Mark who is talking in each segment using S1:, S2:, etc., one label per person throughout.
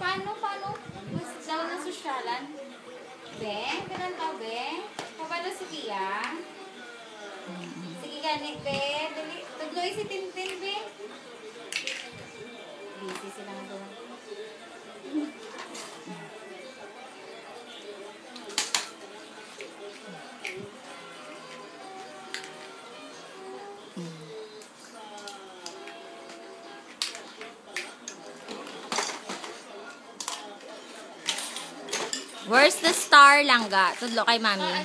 S1: Paano? Mas daw ng sosyalan. Be, ganun ka, be. Paano si Tia? Sige, ganit, be. Dali. Tugloy si Tintin, be. Busy silang doon.
S2: Where's the star, Langga? Tudlo kay Mami.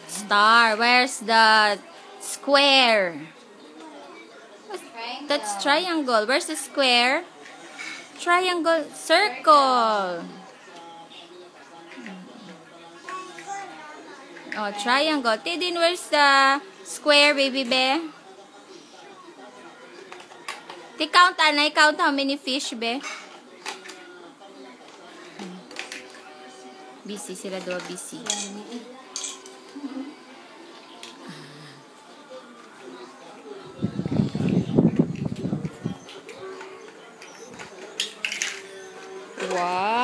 S2: Star. Where's the square? That's triangle. Where's the square? Triangle. Circle. Oh, triangle. Tidin, where's the square, baby be? Count, Anay. Count how many fish, be? Busy sila doon, busy. Wow!